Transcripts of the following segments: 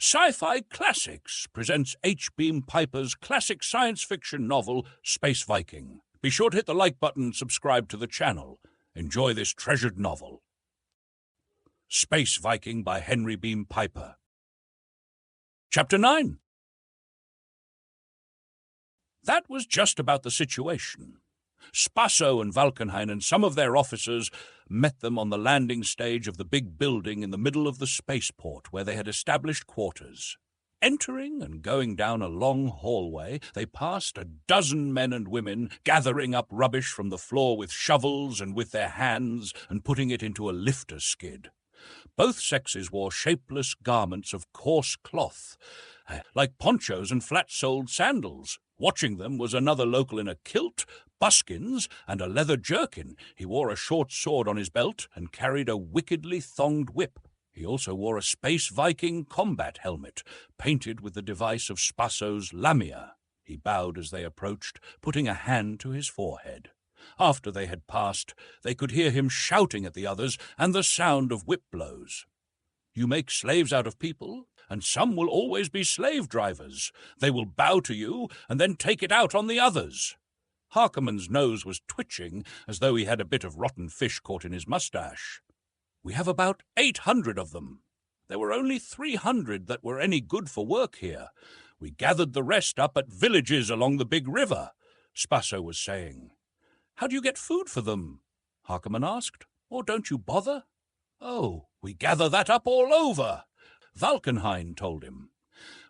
Sci-Fi Classics presents H. Beam Piper's classic science fiction novel, Space Viking. Be sure to hit the like button and subscribe to the channel. Enjoy this treasured novel. Space Viking by Henry Beam Piper. Chapter 9. That was just about the situation. Spasso and Valkenhayn and some of their officers met them on the landing stage of the big building in the middle of the spaceport where they had established quarters. Entering and going down a long hallway, they passed a dozen men and women gathering up rubbish from the floor with shovels and with their hands and putting it into a lifter skid. Both sexes wore shapeless garments of coarse cloth, like ponchos and flat-soled sandals. Watching them was another local in a kilt, buskins, and a leather jerkin. He wore a short sword on his belt and carried a wickedly thonged whip. He also wore a Space Viking combat helmet, painted with the device of Spasso's Lamia. He bowed as they approached, putting a hand to his forehead. After they had passed, they could hear him shouting at the others and the sound of whip blows. "You make slaves out of people, and some will always be slave drivers. They will bow to you and then take it out on the others." Harkoman's nose was twitching as though he had a bit of rotten fish caught in his mustache. "We have about 800 of them. There were only 300 that were any good for work here. We gathered the rest up at villages along the big river," Spasso was saying. "How do you get food for them?" Harkoman asked. "Or don't you bother?" "Oh, we gather that up all over," Valkenhayn told him.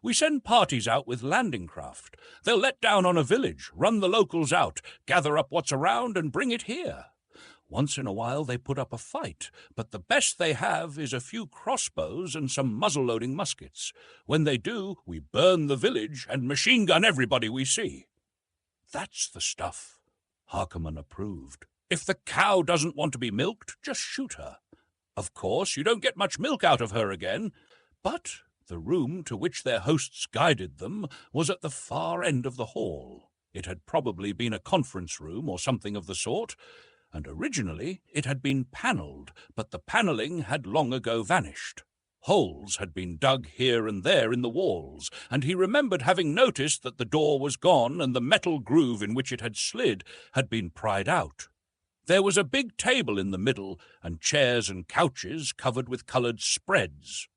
"We send parties out with landing craft. They'll let down on a village, run the locals out, gather up what's around and bring it here. Once in a while they put up a fight, but the best they have is a few crossbows and some muzzle-loading muskets. When they do, we burn the village and machine gun everybody we see." "That's the stuff," Harkoman approved. "If the cow doesn't want to be milked, just shoot her. Of course, you don't get much milk out of her again." But the room to which their hosts guided them was at the far end of the hall. It had probably been a conference room or something of the sort, and originally it had been panelled, but the panelling had long ago vanished. Holes had been dug here and there in the walls, and he remembered having noticed that the door was gone and the metal groove in which it had slid had been pried out. There was a big table in the middle, and chairs and couches covered with coloured spreads.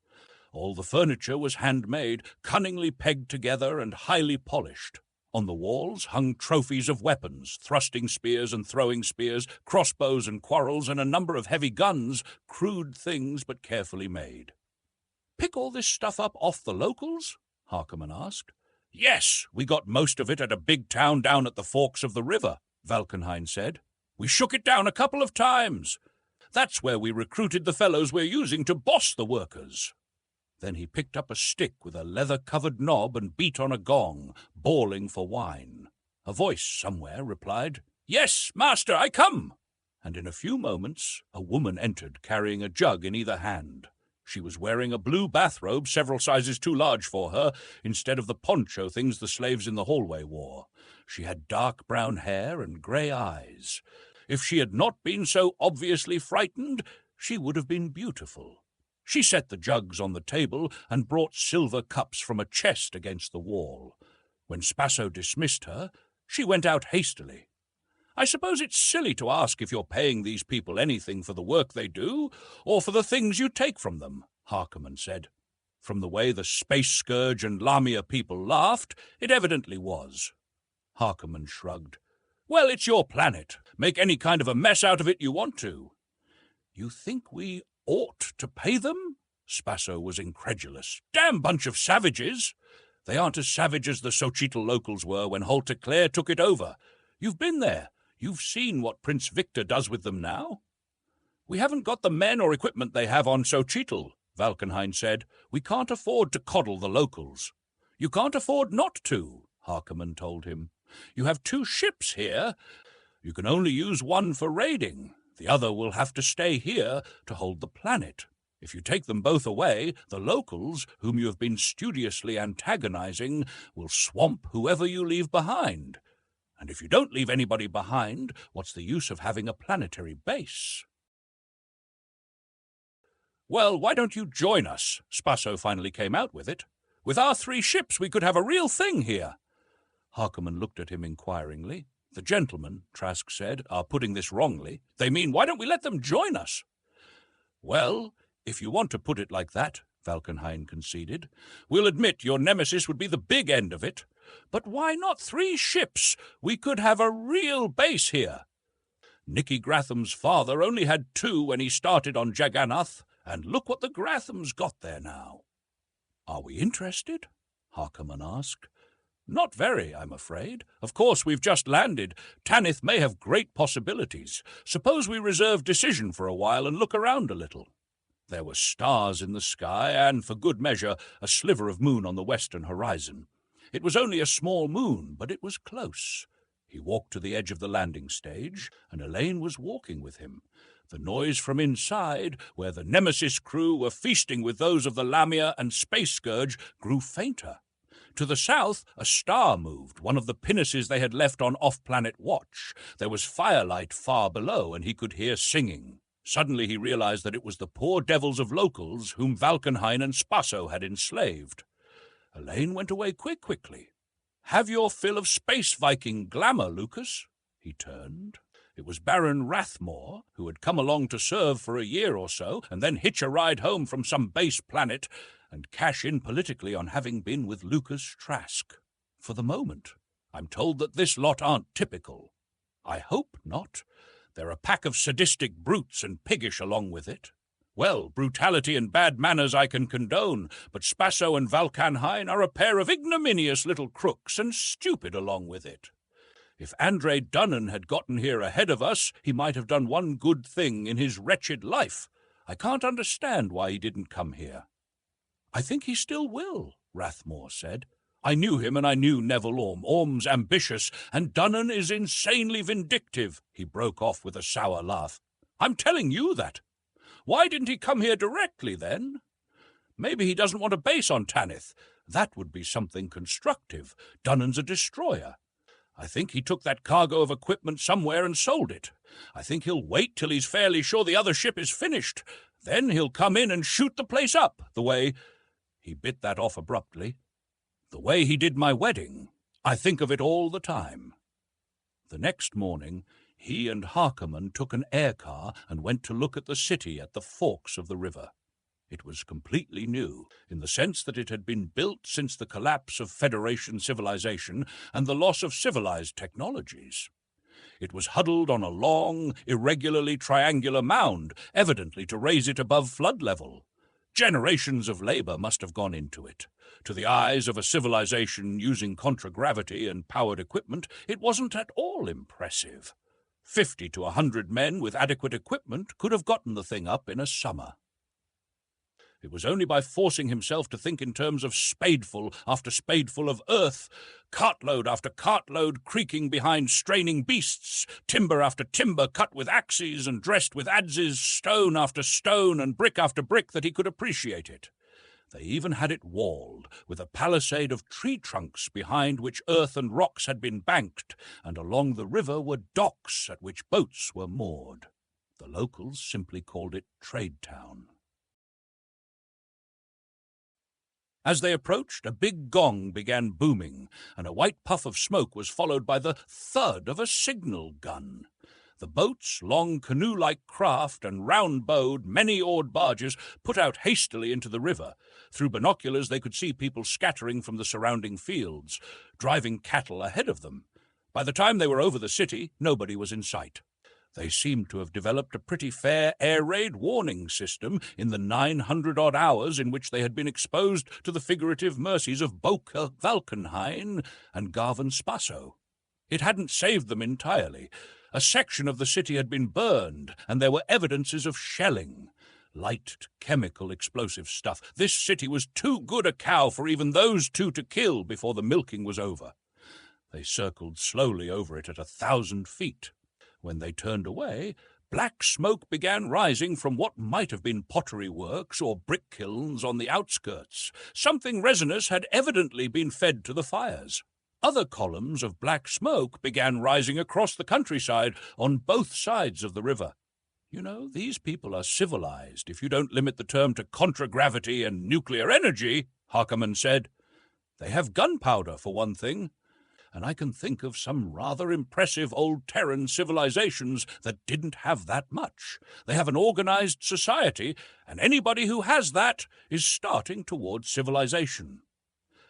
All the furniture was handmade, cunningly pegged together and highly polished. On the walls hung trophies of weapons, thrusting spears and throwing spears, crossbows and quarrels, and a number of heavy guns, crude things but carefully made. "Pick all this stuff up off the locals?" Harkoman asked. "Yes, we got most of it at a big town down at the forks of the river," Valkenhayn said. "We shook it down a couple of times. That's where we recruited the fellows we're using to boss the workers." Then he picked up a stick with a leather-covered knob and beat on a gong, bawling for wine. A voice somewhere replied, "Yes, master, I come." And in a few moments a woman entered, carrying a jug in either hand. She was wearing a blue bathrobe several sizes too large for her, instead of the poncho things the slaves in the hallway wore. She had dark brown hair and grey eyes. If she had not been so obviously frightened, she would have been beautiful. She set the jugs on the table and brought silver cups from a chest against the wall. When Spasso dismissed her, she went out hastily. "I suppose it's silly to ask if you're paying these people anything for the work they do, or for the things you take from them," Harkoman said. From the way the Space Scourge and Lamia people laughed, it evidently was. Harkoman shrugged. "Well, it's your planet. Make any kind of a mess out of it you want to." "You think we ought to pay them?" Spasso was incredulous. "Damn bunch of savages! They aren't as savage as the Xochitl locals were when Halteclaire took it over. You've been there. You've seen what Prince Victor does with them now." "We haven't got the men or equipment they have on Xochitl," Valkenhayn said. "We can't afford to coddle the locals." "You can't afford not to," Harkoman told him. "You have 2 ships here. You can only use one for raiding. The other will have to stay here to hold the planet. If you take them both away, the locals, whom you have been studiously antagonizing, will swamp whoever you leave behind. And if you don't leave anybody behind, what's the use of having a planetary base?" Well, why don't you join us? Spasso finally came out with it. With our 3 ships, we could have a real thing here. Harkerman looked at him inquiringly. The gentlemen, Trask said, are putting this wrongly. They mean, why don't we let them join us? Well, if you want to put it like that, Valkenhayn conceded, we'll admit your nemesis would be the big end of it. But why not 3 ships? We could have a real base here. Nicky Gratham's father only had 2 when he started on Jagannath, and look what the Grathams got there now. Are we interested? Harkerman asked. Not very, I'm afraid. Of course, we've just landed. Tanith may have great possibilities. Suppose we reserve decision for a while and look around a little. There were stars in the sky, and, for good measure, a sliver of moon on the western horizon. It was only a small moon, but it was close. He walked to the edge of the landing stage, and Elaine was walking with him. The noise from inside, where the Nemesis crew were feasting with those of the Lamia and Space Scourge, grew fainter. To the south, a star moved, one of the pinnaces they had left on off-planet watch. There was firelight far below, and he could hear singing. Suddenly he realized that it was the poor devils of locals whom Valkenhayn and Spasso had enslaved. Elaine went away quickly. Have your fill of space Viking glamour, Lucas. He turned. It was Baron Rathmore, who had come along to serve for a year or so, and then hitch a ride home from some base planet, and cash in politically on having been with Lucas Trask. For the moment, I'm told that this lot aren't typical. I hope not. They're a pack of sadistic brutes and piggish along with it. Well, brutality and bad manners I can condone, but Spasso and Valkenhayn are a pair of ignominious little crooks and stupid along with it. If Andre Dunnan had gotten here ahead of us, he might have done one good thing in his wretched life. I can't understand why he didn't come here. I think he still will, Rathmore said. I knew him and I knew Neville Orme. Orme's ambitious, and Dunnan is insanely vindictive. He broke off with a sour laugh. I'm telling you that. Why didn't he come here directly, then? Maybe he doesn't want a base on Tanith. That would be something constructive. Dunnan's a destroyer. I think he took that cargo of equipment somewhere and sold it. I think he'll wait till he's fairly sure the other ship is finished. Then he'll come in and shoot the place up, the way— He bit that off abruptly. The way he did my wedding. I think of it all the time. The next morning, he and Harkerman took an air car and went to look at the city at the forks of the river. It was completely new, in the sense that it had been built since the collapse of Federation civilization and the loss of civilized technologies. It was huddled on a long, irregularly triangular mound, evidently to raise it above flood level. Generations of labor must have gone into it. To the eyes of a civilization using contragravity and powered equipment, it wasn't at all impressive. 50 to 100 men with adequate equipment could have gotten the thing up in a summer. It was only by forcing himself to think in terms of spadeful after spadeful of earth, cartload after cartload creaking behind straining beasts, timber after timber cut with axes and dressed with adzes, stone after stone and brick after brick, that he could appreciate it. They even had it walled, with a palisade of tree trunks behind which earth and rocks had been banked, and along the river were docks at which boats were moored. The locals simply called it Trade Town. As they approached, a big gong began booming, and a white puff of smoke was followed by the thud of a signal gun. The boats, long canoe-like craft and round-bowed, many-oared barges, put out hastily into the river. Through binoculars they could see people scattering from the surrounding fields, driving cattle ahead of them. By the time they were over the city, nobody was in sight. They seemed to have developed a pretty fair air raid warning system in the 900-odd hours in which they had been exposed to the figurative mercies of Boker Valkenhayn and Garvan Spasso. It hadn't saved them entirely. A section of the city had been burned, and there were evidences of shelling. Light, chemical, explosive stuff. This city was too good a cow for even those two to kill before the milking was over. They circled slowly over it at 1,000 feet. When they turned away, black smoke began rising from what might have been pottery works or brick kilns on the outskirts. Something resinous had evidently been fed to the fires. Other columns of black smoke began rising across the countryside on both sides of the river. You know, these people are civilized, if you don't limit the term to contragravity and nuclear energy, Harkerman said. They have gunpowder, for one thing, and I can think of some rather impressive old Terran civilizations that didn't have that much. They have an organized society, and anybody who has that is starting towards civilization.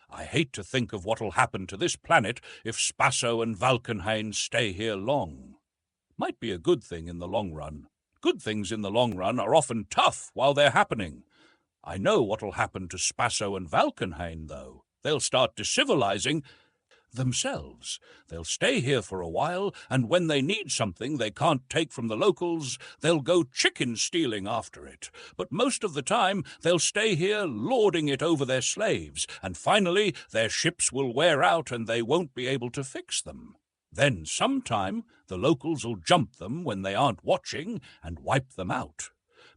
I hate to think of what'll happen to this planet if Spasso and Valkenhayn stay here long. Might be a good thing in the long run. Good things in the long run are often tough while they're happening. I know what'll happen to Spasso and Valkenhayn, though. They'll start decivilizing themselves. They'll stay here for a while, and when they need something they can't take from the locals, they'll go chicken stealing after it. But most of the time they'll stay here lording it over their slaves, and finally their ships will wear out and they won't be able to fix them. Then sometime the locals'll jump them when they aren't watching and wipe them out.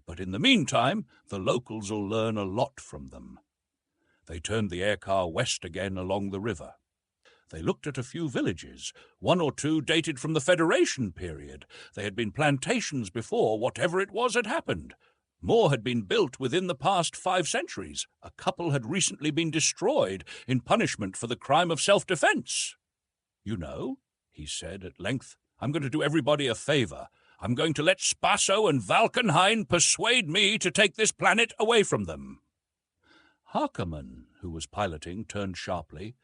But in the meantime, the locals'll learn a lot from them. They turned the aircar west again along the river. They looked at a few villages. 1 or 2 dated from the Federation period. They had been plantations before whatever it was had happened. More had been built within the past 5 centuries. A couple had recently been destroyed in punishment for the crime of self-defense. You know, he said at length, I'm going to do everybody a favor. I'm going to let Spasso and Valkenhayn persuade me to take this planet away from them. Harkerman, who was piloting, turned sharply.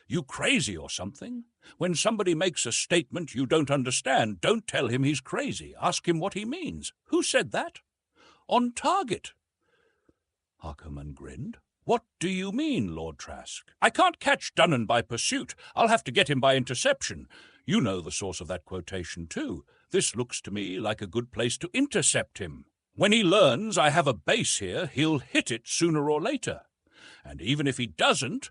You crazy or something? When somebody makes a statement you don't understand, don't tell him he's crazy. Ask him what he means. Who said that? On target. Harkerman grinned. What do you mean, Lord Trask? I can't catch Dunnan by pursuit. I'll have to get him by interception. You know the source of that quotation, too. This looks to me like a good place to intercept him. When he learns I have a base here, he'll hit it sooner or later. And even if he doesn't,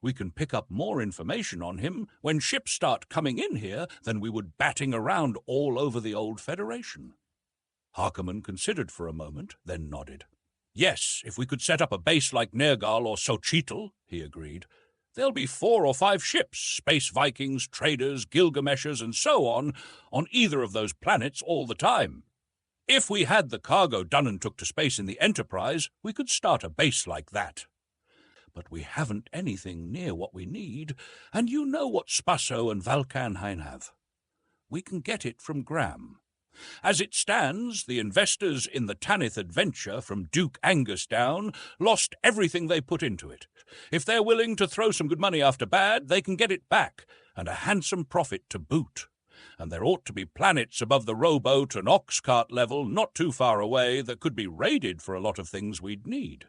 we can pick up more information on him when ships start coming in here than we would batting around all over the old Federation. Harkerman considered for a moment, then nodded. Yes, if we could set up a base like Nergal or Xochitl, he agreed. There'll be 4 or 5 ships, space Vikings, traders, Gilgameshers, and so on either of those planets all the time. If we had the cargo Dunnan took to space in the Enterprise, we could start a base like that. But we haven't anything near what we need, and you know what Spasso and Valkenhayn have. We can get it from Graham. As it stands, the investors in the Tanith adventure from Duke Angus down lost everything they put into it. If they're willing to throw some good money after bad, they can get it back, and a handsome profit to boot. And there ought to be planets above the rowboat and ox-cart level not too far away that could be raided for a lot of things we'd need.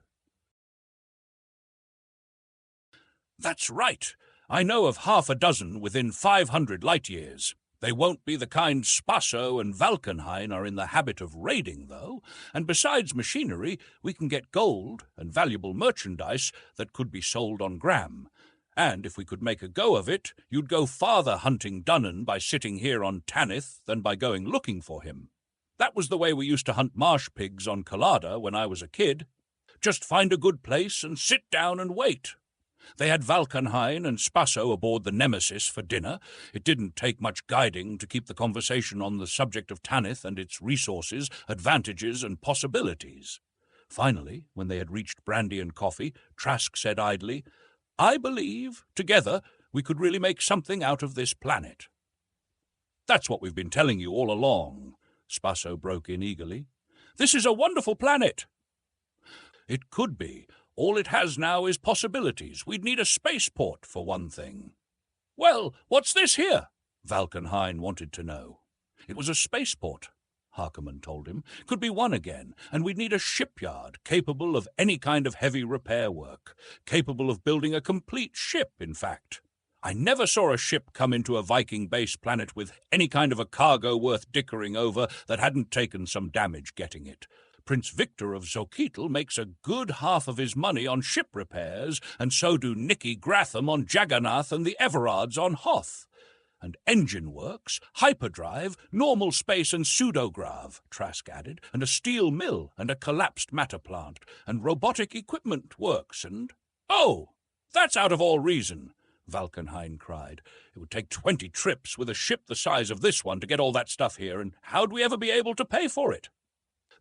That's right. I know of half a dozen within 500 light-years. They won't be the kind Spasso and Valkenhayn are in the habit of raiding, though, and besides machinery, we can get gold and valuable merchandise that could be sold on Graham. And if we could make a go of it, you'd go farther hunting Dunnan by sitting here on Tanith than by going looking for him. That was the way we used to hunt marsh pigs on Collada when I was a kid. Just find a good place and sit down and wait. They had Valkenhayn and Spasso aboard the Nemesis for dinner. It didn't take much guiding to keep the conversation on the subject of Tanith and its resources, advantages, and possibilities. Finally, when they had reached brandy and coffee, Trask said idly, I believe, together, we could really make something out of this planet. That's what we've been telling you all along, Spasso broke in eagerly. This is a wonderful planet. It could be. All it has now is possibilities. We'd need a spaceport, for one thing. Well, what's this here? Valkenhayn wanted to know. It was a spaceport, Harkerman told him. Could be one again, and we'd need a shipyard capable of any kind of heavy repair work, capable of building a complete ship, in fact. I never saw a ship come into a Viking base planet with any kind of a cargo worth dickering over that hadn't taken some damage getting it. Prince Victor of Xochitl makes a good half of his money on ship repairs, and so do Nicky Gratham on Jagannath and the Everards on Hoth. And engine works, hyperdrive, normal space and pseudograv, Trask added, and a steel mill and a collapsed matter plant, and robotic equipment works, and— Oh, that's out of all reason, Valkenhayn cried. It would take 20 trips with a ship the size of this one to get all that stuff here, and how'd we ever be able to pay for it?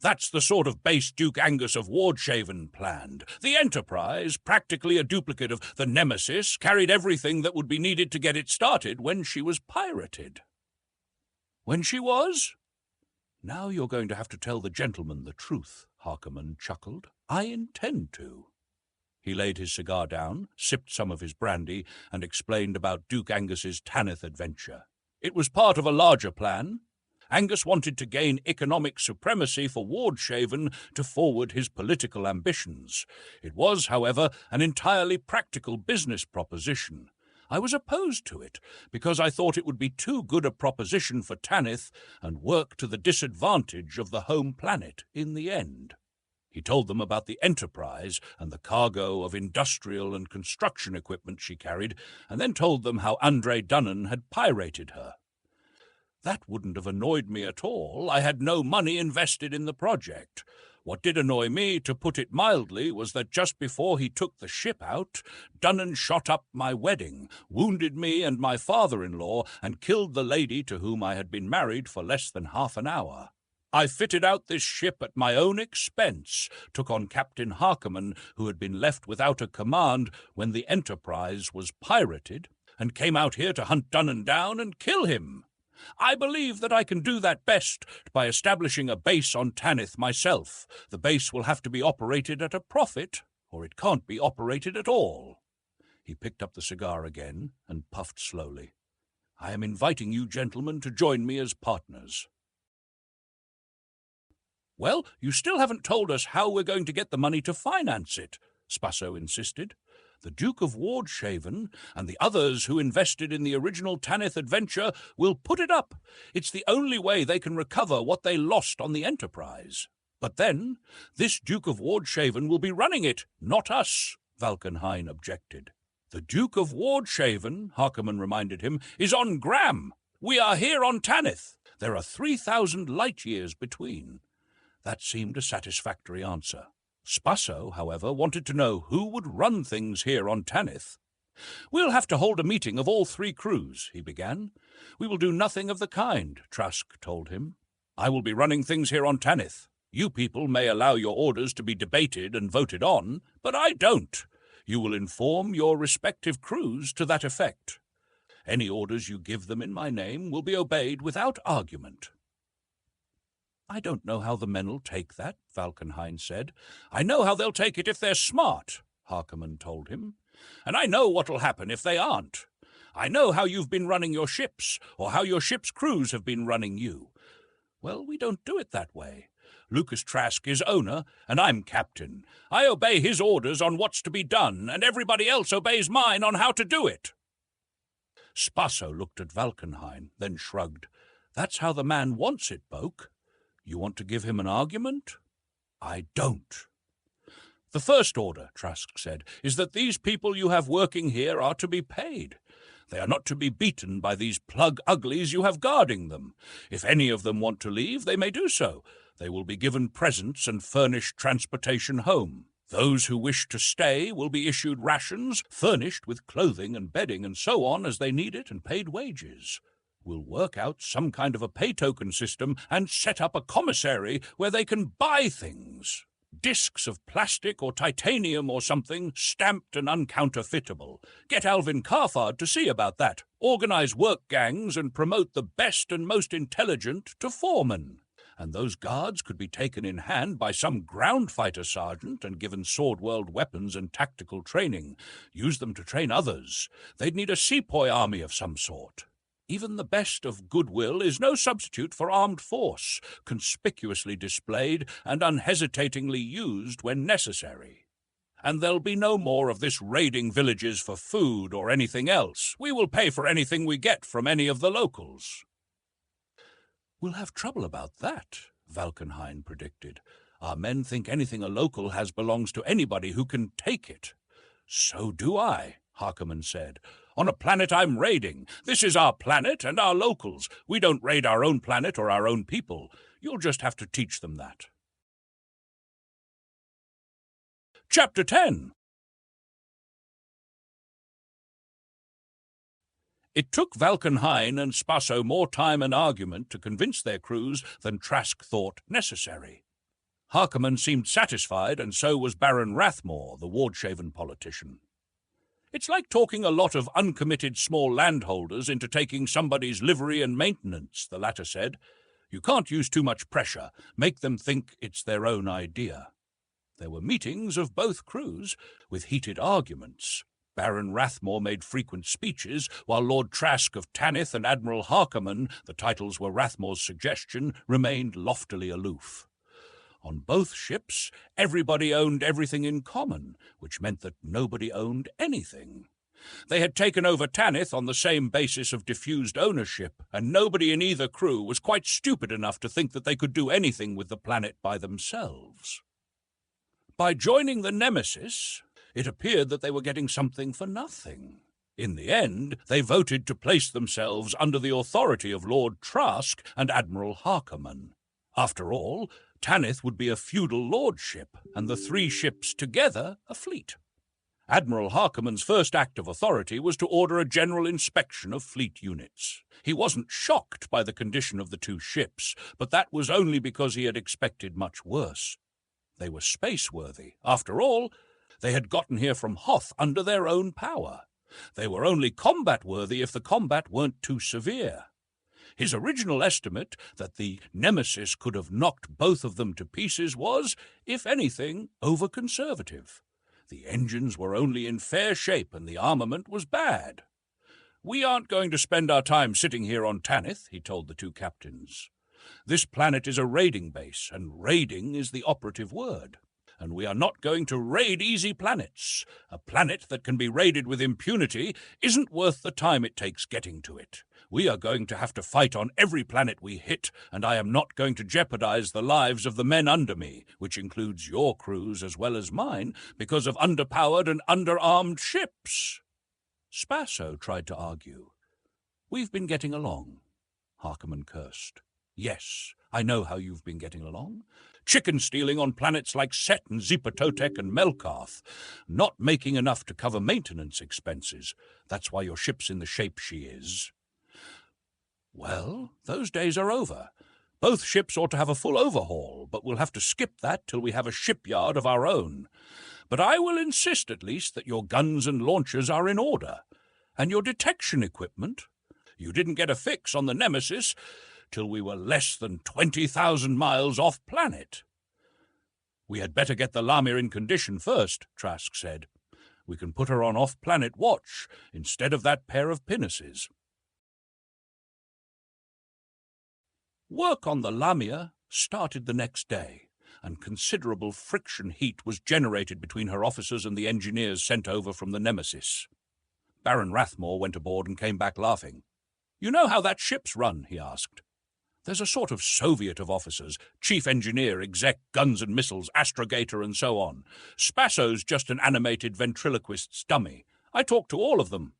That's the sort of base Duke Angus of Wardshaven planned. The Enterprise, practically a duplicate of the Nemesis, carried everything that would be needed to get it started when she was pirated. When she was? Now you're going to have to tell the gentleman the truth, Harkerman chuckled. I intend to. He laid his cigar down, sipped some of his brandy, and explained about Duke Angus's Tanith adventure. It was part of a larger plan. Angus wanted to gain economic supremacy for Wardshaven to forward his political ambitions. It was, however, an entirely practical business proposition. I was opposed to it, because I thought it would be too good a proposition for Tanith and work to the disadvantage of the home planet in the end. He told them about the Enterprise and the cargo of industrial and construction equipment she carried, and then told them how Andre Dunnan had pirated her. That wouldn't have annoyed me at all. I had no money invested in the project. What did annoy me, to put it mildly, was that just before he took the ship out, Dunnan shot up my wedding, wounded me and my father-in-law, and killed the lady to whom I had been married for less than half an hour. I fitted out this ship at my own expense, took on Captain Harkerman, who had been left without a command when the Enterprise was pirated, and came out here to hunt Dunnan down and kill him. I believe that I can do that best by establishing a base on Tanith myself. The base will have to be operated at a profit, or it can't be operated at all. He picked up the cigar again and puffed slowly. I am inviting you gentlemen to join me as partners. Well, you still haven't told us how we're going to get the money to finance it, Spasso insisted. The Duke of Wardshaven and the others who invested in the original Tanith adventure will put it up. It's the only way they can recover what they lost on the Enterprise. But then, this Duke of Wardshaven will be running it, not us, Valkenhayn objected. The Duke of Wardshaven, Harkerman reminded him, is on Gram. We are here on Tanith. There are 3,000 light-years between. That seemed a satisfactory answer. Spasso, however, wanted to know who would run things here on Tanith. We'll have to hold a meeting of all three crews, he began. We will do nothing of the kind, Trask told him. I will be running things here on Tanith. You people may allow your orders to be debated and voted on, but I don't. You will inform your respective crews to that effect. Any orders you give them in my name will be obeyed without argument. I don't know how the men'll take that, Valkenhayn said. I know how they'll take it if they're smart, Harkerman told him. And I know what'll happen if they aren't. I know how you've been running your ships, or how your ship's crews have been running you. Well, we don't do it that way. Lucas Trask is owner, and I'm captain. I obey his orders on what's to be done, and everybody else obeys mine on how to do it. Spasso looked at Valkenhayn, then shrugged. That's how the man wants it, Boke. You want to give him an argument? I don't. The first order, Trask said, is that these people you have working here are to be paid. They are not to be beaten by these plug uglies you have guarding them. If any of them want to leave, they may do so. They will be given presents and furnished transportation home. Those who wish to stay will be issued rations, furnished with clothing and bedding and so on as they need it, and paid wages. We'll work out some kind of a pay-token system and set up a commissary where they can buy things. Discs of plastic or titanium or something, stamped and uncounterfeitable. Get Alvin Carfard to see about that. Organize work gangs and promote the best and most intelligent to foremen. And those guards could be taken in hand by some ground fighter sergeant and given Sword World weapons and tactical training. Use them to train others. They'd need a sepoy army of some sort. Even the best of goodwill is no substitute for armed force, conspicuously displayed and unhesitatingly used when necessary. And there'll be no more of this raiding villages for food or anything else. We will pay for anything we get from any of the locals. We'll have trouble about that, Valkenhayn predicted. Our men think anything a local has belongs to anybody who can take it. So do I, Harkerman said. On a planet I'm raiding. This is our planet and our locals. We don't raid our own planet or our own people. You'll just have to teach them that. Chapter 10. It took Valkenhayn and Spasso more time and argument to convince their crews than Trask thought necessary. Harkerman seemed satisfied, and so was Baron Rathmore, the Wardshaven politician. "It's like talking a lot of uncommitted small landholders into taking somebody's livery and maintenance," the latter said. "You can't use too much pressure. Make them think it's their own idea." There were meetings of both crews, with heated arguments. Baron Rathmore made frequent speeches, while Lord Trask of Tanith and Admiral Harkerman, the titles were Rathmore's suggestion, remained loftily aloof. On both ships, everybody owned everything in common, which meant that nobody owned anything. They had taken over Tanith on the same basis of diffused ownership, and nobody in either crew was quite stupid enough to think that they could do anything with the planet by themselves. By joining the Nemesis, it appeared that they were getting something for nothing. In the end, they voted to place themselves under the authority of Lord Trask and Admiral Harkerman. After all, Tanith would be a feudal lordship, and the three ships together a fleet. Admiral Harkerman's first act of authority was to order a general inspection of fleet units. He wasn't shocked by the condition of the two ships, but that was only because he had expected much worse. They were space-worthy. After all, they had gotten here from Hoth under their own power. They were only combat-worthy if the combat weren't too severe. His original estimate that the Nemesis could have knocked both of them to pieces was, if anything, over-conservative. The engines were only in fair shape and the armament was bad. "We aren't going to spend our time sitting here on Tanith," he told the two captains. "This planet is a raiding base, and raiding is the operative word. And we are not going to raid easy planets. A planet that can be raided with impunity isn't worth the time it takes getting to it. We are going to have to fight on every planet we hit, and I am not going to jeopardize the lives of the men under me, which includes your crews as well as mine, because of underpowered and underarmed ships." Spasso tried to argue. "We've been getting along," Harkerman cursed. "Yes, I know how you've been getting along. Chicken stealing on planets like Set and Zipatotek and Melkarth. Not making enough to cover maintenance expenses. That's why your ship's in the shape she is." "Well, those days are over. Both ships ought to have a full overhaul, but we'll have to skip that till we have a shipyard of our own. But I will insist at least that your guns and launchers are in order. And your detection equipment. You didn't get a fix on the Nemesis till we were less than 20,000 miles off planet." "We had better get the Lamia in condition first," Trask said. "We can put her on off-planet watch instead of that pair of pinnaces." Work on the Lamia started the next day, and considerable friction heat was generated between her officers and the engineers sent over from the Nemesis. Baron Rathmore went aboard and came back laughing. "You know how that ship's run?" he asked. "There's a sort of Soviet of officers, chief engineer, exec, guns and missiles, astrogator, and so on. Spasso's just an animated ventriloquist's dummy. I talk to all of them.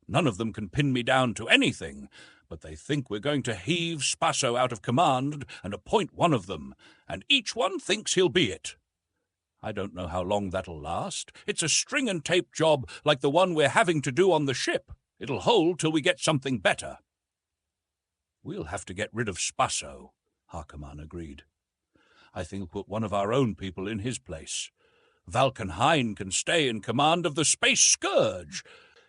None of them can pin me down to anything, but they think we're going to heave Spasso out of command and appoint one of them, and each one thinks he'll be it. I don't know how long that'll last. It's a string-and-tape job like the one we're having to do on the ship. It'll hold till we get something better." "We'll have to get rid of Spasso," Harkerman agreed. "I think we'll put one of our own people in his place. Valkenhayn can stay in command of the Space Scourge.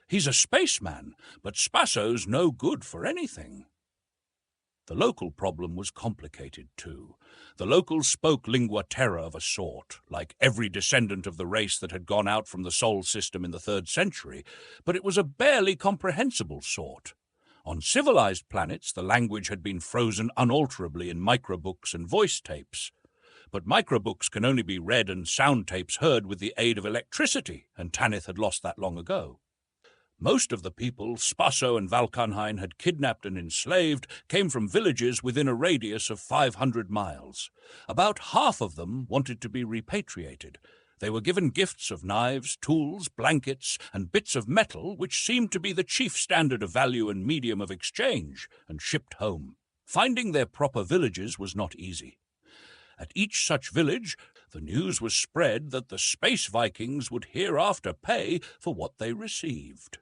He's a spaceman, but Spasso's no good for anything." The local problem was complicated, too. The locals spoke lingua terra of a sort, like every descendant of the race that had gone out from the Sol system in the 3rd century, but it was a barely comprehensible sort. On civilized planets, the language had been frozen unalterably in microbooks and voice tapes. But microbooks can only be read and sound tapes heard with the aid of electricity, and Tanith had lost that long ago. Most of the people Spasso and Valkenhayn had kidnapped and enslaved came from villages within a radius of 500 miles. About half of them wanted to be repatriated. They were given gifts of knives, tools, blankets, and bits of metal, which seemed to be the chief standard of value and medium of exchange, and shipped home. Finding their proper villages was not easy. At each such village, the news was spread that the space Vikings would hereafter pay for what they received.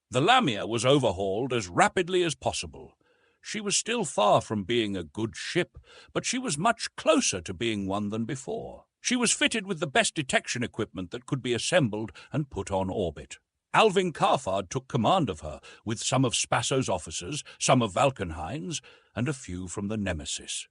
The Lamia was overhauled as rapidly as possible. She was still far from being a good ship, but she was much closer to being one than before. She was fitted with the best detection equipment that could be assembled and put on orbit. Alvin Carfard took command of her, with some of Spasso's officers, some of Valkenhayn's, and a few from the Nemesis.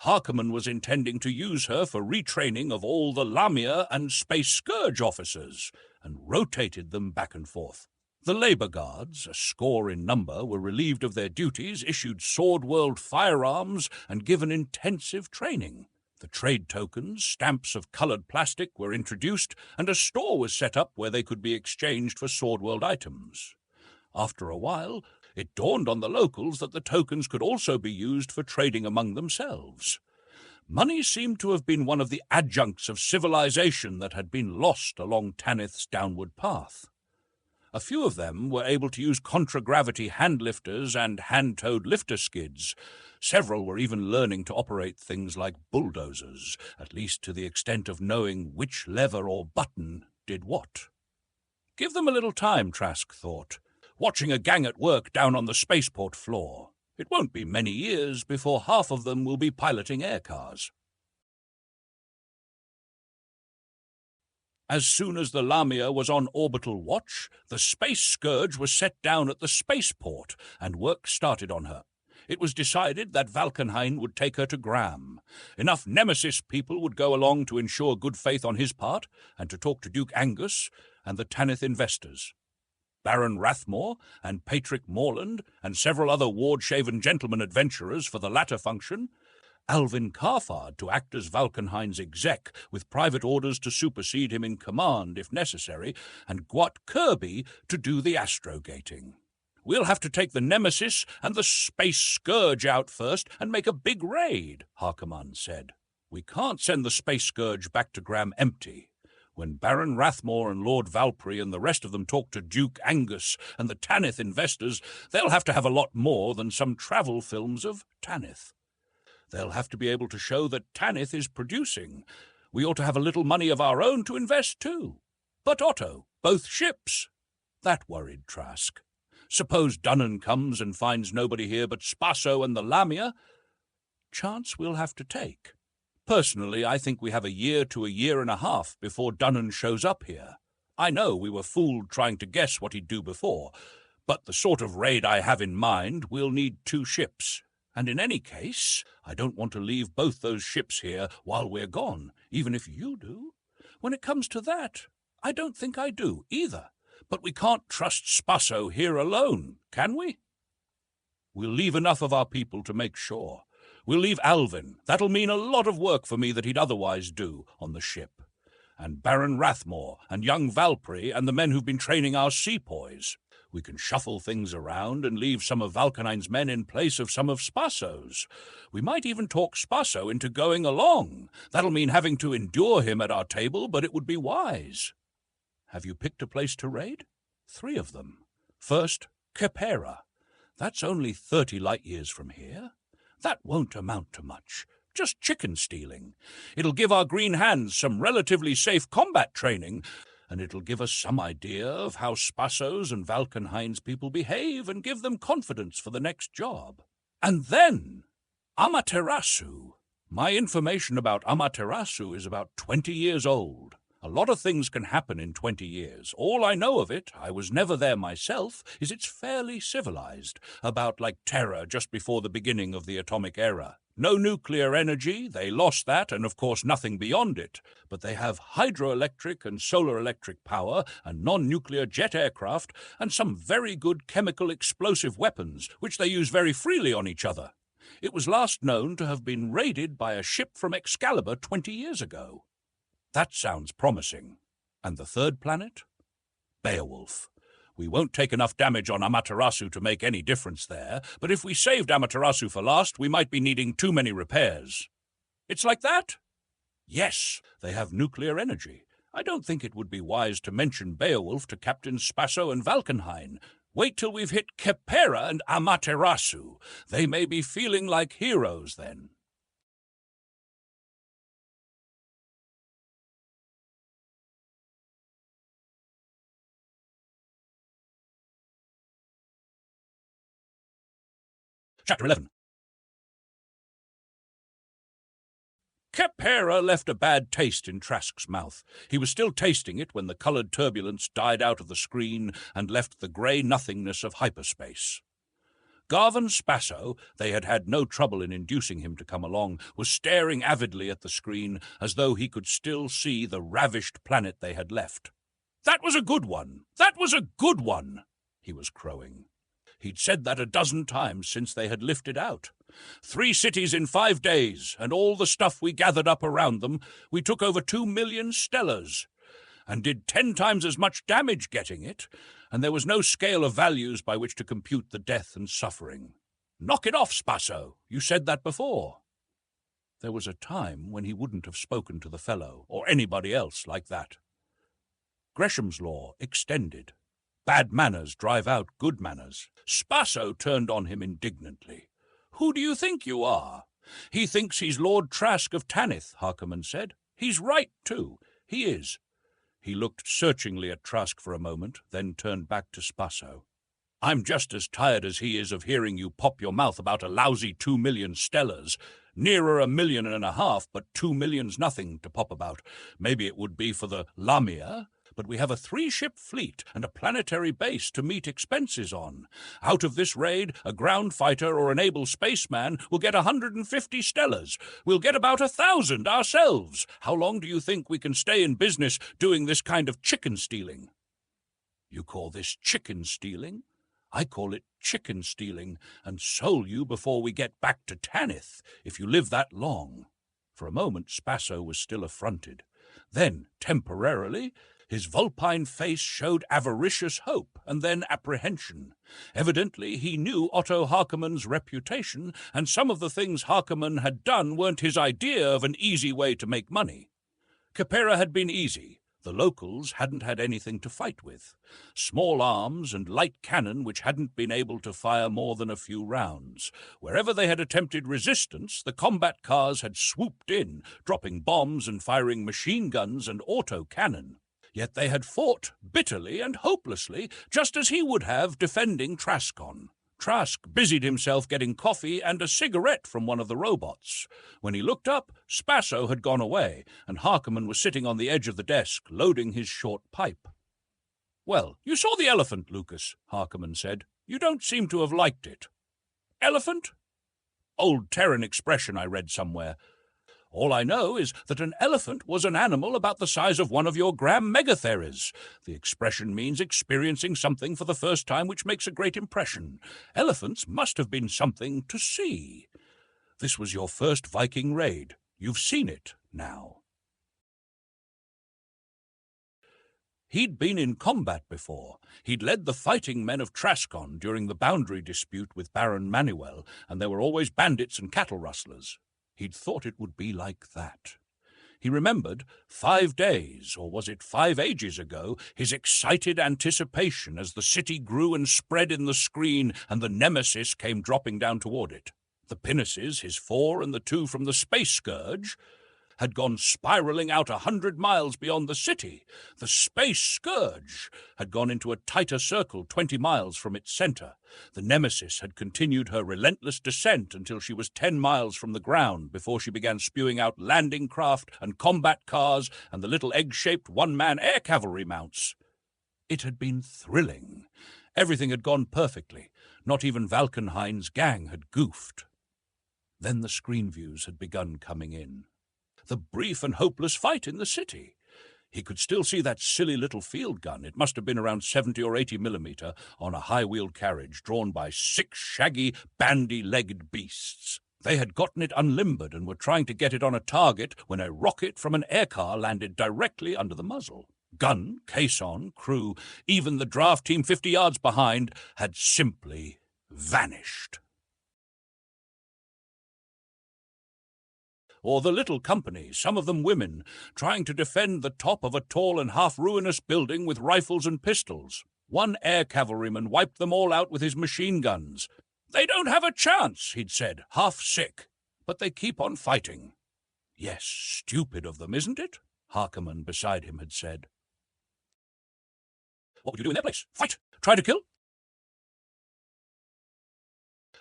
Harkonnen was intending to use her for retraining of all the Lamia and Space Scourge officers, and rotated them back and forth. The Labour Guards, a score in number, were relieved of their duties, issued Sword World firearms, and given intensive training. The trade tokens, stamps of coloured plastic, were introduced, and a store was set up where they could be exchanged for Sword World items. After a while, it dawned on the locals that the tokens could also be used for trading among themselves. Money seemed to have been one of the adjuncts of civilization that had been lost along Tanith's downward path. A few of them were able to use contragravity hand-lifters and hand-towed lifter skids. Several were even learning to operate things like bulldozers, at least to the extent of knowing which lever or button did what. Give them a little time, Trask thought, watching a gang at work down on the spaceport floor. It won't be many years before half of them will be piloting air cars. As soon as the Lamia was on orbital watch, the Space Scourge was set down at the spaceport, and work started on her. It was decided that Valkenhayn would take her to Graham. Enough Nemesis people would go along to ensure good faith on his part, and to talk to Duke Angus and the Tanith investors. Baron Rathmore and Patrick Morland and several other ward-shaven gentlemen adventurers for the latter function, Alvin Carfard to act as Valkenhayn's exec, with private orders to supersede him in command if necessary, and Gwat Kirby to do the astrogating. We'll have to take the Nemesis and the Space Scourge out first and make a big raid, Harkonnen said. We can't send the Space Scourge back to Graham empty. When Baron Rathmore and Lord Valkyrie and the rest of them talk to Duke Angus and the Tanith investors, they'll have to have a lot more than some travel films of Tanith. They'll have to be able to show that Tanith is producing. We ought to have a little money of our own to invest too. But Otto, both ships. That worried Trask. Suppose Dunnan comes and finds nobody here but Spasso and the Lamia. Chance we'll have to take. Personally, I think we have a year to a year and a half before Dunnan shows up here. I know we were fooled trying to guess what he'd do before, but the sort of raid I have in mind, we'll need 2 ships. And in any case, I don't want to leave both those ships here while we're gone, even if you do. When it comes to that, I don't think I do either. But we can't trust Spasso here alone, can we? We'll leave enough of our people to make sure. We'll leave Alvin. That'll mean a lot of work for me that he'd otherwise do on the ship. And Baron Rathmore and young Valkyrie and the men who've been training our sepoys. We can shuffle things around and leave some of Valkenhayn's men in place of some of Spasso's. We might even talk Spasso into going along. That'll mean having to endure him at our table, but it would be wise. Have you picked a place to raid? 3 of them. First, Kepera. That's only 30 light-years from here. That won't amount to much. Just chicken stealing. It'll give our green hands some relatively safe combat training, and it'll give us some idea of how Spasso's and Valkenhayn's people behave and give them confidence for the next job. And then, Amaterasu. My information about Amaterasu is about 20 years old. A lot of things can happen in 20 years. All I know of it, I was never there myself, is it's fairly civilized, about like Terra just before the beginning of the atomic era. No nuclear energy, they lost that, and of course nothing beyond it. But they have hydroelectric and solar electric power, and non-nuclear jet aircraft, and some very good chemical explosive weapons, which they use very freely on each other. It was last known to have been raided by a ship from Excalibur 20 years ago. That sounds promising. And the third planet? Beowulf. We won't take enough damage on Amaterasu to make any difference there, but if we saved Amaterasu for last, we might be needing too many repairs. It's like that? Yes, they have nuclear energy. I don't think it would be wise to mention Beowulf to Captains Spasso and Valkenhayn. Wait till we've hit Kepera and Amaterasu. They may be feeling like heroes then. Chapter 11. Khepera left a bad taste in Trask's mouth. He was still tasting it when the coloured turbulence died out of the screen and left the grey nothingness of hyperspace. Garvin Spasso, they had had no trouble in inducing him to come along, was staring avidly at the screen as though he could still see the ravished planet they had left. "That was a good one! That was a good one!" he was crowing. He'd said that a dozen times since they had lifted out. 3 cities in 5 days, and all the stuff we gathered up around them. We took over 2 million stellars, and did 10 times as much damage getting it, and there was no scale of values by which to compute the death and suffering. "Knock it off, Spasso. You said that before." There was a time when he wouldn't have spoken to the fellow, or anybody else, like that. Gresham's law extended. Bad manners drive out good manners. Spasso turned on him indignantly. "Who do you think you are?" "He thinks he's Lord Trask of Tanith," Harkoman said. "He's right, too. He is." He looked searchingly at Trask for a moment, then turned back to Spasso. "I'm just as tired as he is of hearing you pop your mouth about a lousy 2 million stellars. Nearer 1.5 million, but 2 million's nothing to pop about. Maybe it would be for the Lamia, but we have a 3-ship fleet and a planetary base to meet expenses on. Out of this raid, a ground fighter or an able spaceman will get 150 stellars. We'll get about 1,000 ourselves. How long do you think we can stay in business doing this kind of chicken stealing?" "You call this chicken stealing? I call it chicken stealing, and sole you before we get back to Tanith, if you live that long." For a moment Spasso was still affronted. Then, temporarily, his vulpine face showed avaricious hope, and then apprehension. Evidently he knew Otto Harkoman's reputation, and some of the things Harkoman had done weren't his idea of an easy way to make money. Khepera had been easy. The locals hadn't had anything to fight with. Small arms and light cannon which hadn't been able to fire more than a few rounds. Wherever they had attempted resistance, the combat cars had swooped in, dropping bombs and firing machine guns and auto cannon. Yet they had fought bitterly and hopelessly, just as he would have defending Traskon. Trask busied himself getting coffee and a cigarette from one of the robots. When he looked up, Spasso had gone away, and Harkoman was sitting on the edge of the desk, loading his short pipe. "Well, you saw the elephant, Lucas," Harkoman said. "You don't seem to have liked it." "Elephant?" "Old Terran expression I read somewhere. All I know is that an elephant was an animal about the size of one of your Gram Megatheres. The expression means experiencing something for the first time which makes a great impression. Elephants must have been something to see. This was your first Viking raid. You've seen it now." He'd been in combat before. He'd led the fighting men of Traskon during the boundary dispute with Baron Manuel, and there were always bandits and cattle rustlers. He'd thought it would be like that. He remembered 5 days, or was it 5 ages ago, his excited anticipation as the city grew and spread in the screen and the nemesis came dropping down toward it. The pinnaces, his 4 and the 2 from the Space Scourge, had gone spiraling out 100 miles beyond the city. The Space Scourge had gone into a tighter circle 20 miles from its center. The Nemesis had continued her relentless descent until she was 10 miles from the ground before she began spewing out landing craft and combat cars and the little egg-shaped one-man air cavalry mounts. It had been thrilling. Everything had gone perfectly. Not even Valkenhayn's gang had goofed. Then the screen views had begun coming in. The brief and hopeless fight in the city. He could still see that silly little field gun. It must have been around 70 or 80 millimeter on a high-wheeled carriage drawn by 6 shaggy, bandy-legged beasts. They had gotten it unlimbered and were trying to get it on a target when a rocket from an aircar landed directly under the muzzle. Gun, caisson, crew, even the draft team 50 yards behind, had simply vanished. Or the little company, some of them women, trying to defend the top of a tall and half-ruinous building with rifles and pistols. One air cavalryman wiped them all out with his machine guns. "They don't have a chance," he'd said, half sick. "But they keep on fighting." "Yes, stupid of them, isn't it?" Harkoman beside him had said. "What would you do in their place? Fight? Try to kill?"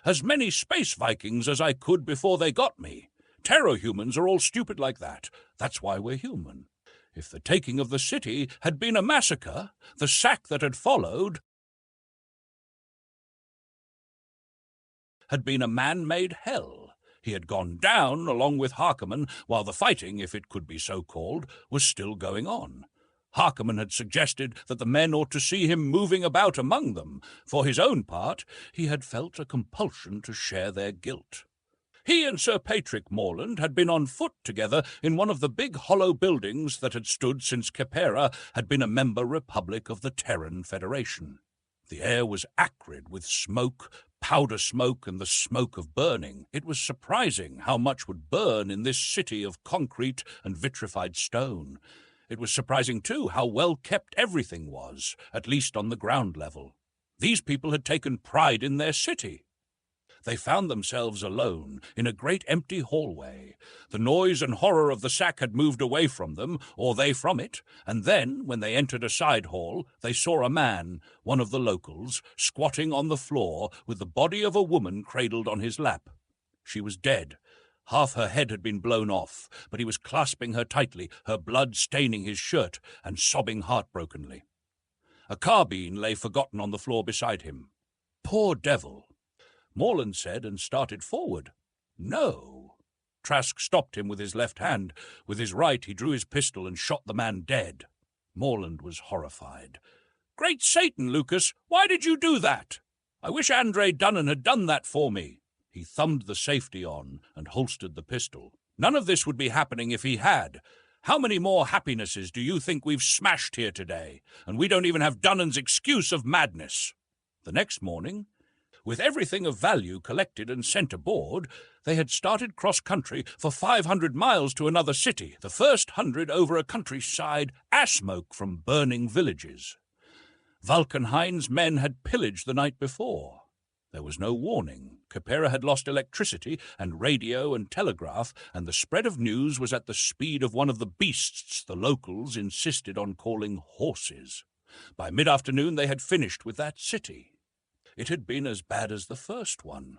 As many space Vikings as I could before they got me. Terror-humans are all stupid like that. That's why we're human. If the taking of the city had been a massacre, the sack that had followed had been a man-made hell. He had gone down along with Harkonnen, while the fighting, if it could be so called, was still going on. Harkonnen had suggested that the men ought to see him moving about among them. For his own part, he had felt a compulsion to share their guilt. He and Sir Patrick Morland had been on foot together in one of the big hollow buildings that had stood since Khepera had been a member republic of the Terran Federation. The air was acrid with smoke, powder smoke, and the smoke of burning. It was surprising how much would burn in this city of concrete and vitrified stone. It was surprising, too, how well kept everything was, at least on the ground level. These people had taken pride in their city. They found themselves alone in a great empty hallway. The noise and horror of the sack had moved away from them, or they from it, and then, when they entered a side hall, they saw a man, one of the locals, squatting on the floor with the body of a woman cradled on his lap. She was dead. Half her head had been blown off, but he was clasping her tightly, her blood staining his shirt, and sobbing heartbrokenly. A carbine lay forgotten on the floor beside him. Poor devil! Morland said, and started forward. No. Trask stopped him with his left hand. With his right he drew his pistol and shot the man dead. Morland was horrified. "Great Satan, Lucas, why did you do that? I wish Andre Dunnan had done that for me." He thumbed the safety on and holstered the pistol. "None of this would be happening if he had. How many more happinesses do you think we've smashed here today? And we don't even have Dunnan's excuse of madness." The next morning, with everything of value collected and sent aboard, they had started cross-country for 500 miles to another city, the first 100 over a countryside ash-smoke from burning villages. Valkenhayn's men had pillaged the night before. There was no warning. Khepera had lost electricity and radio and telegraph, and the spread of news was at the speed of one of the beasts the locals insisted on calling horses. By mid-afternoon they had finished with that city. It had been as bad as the first one.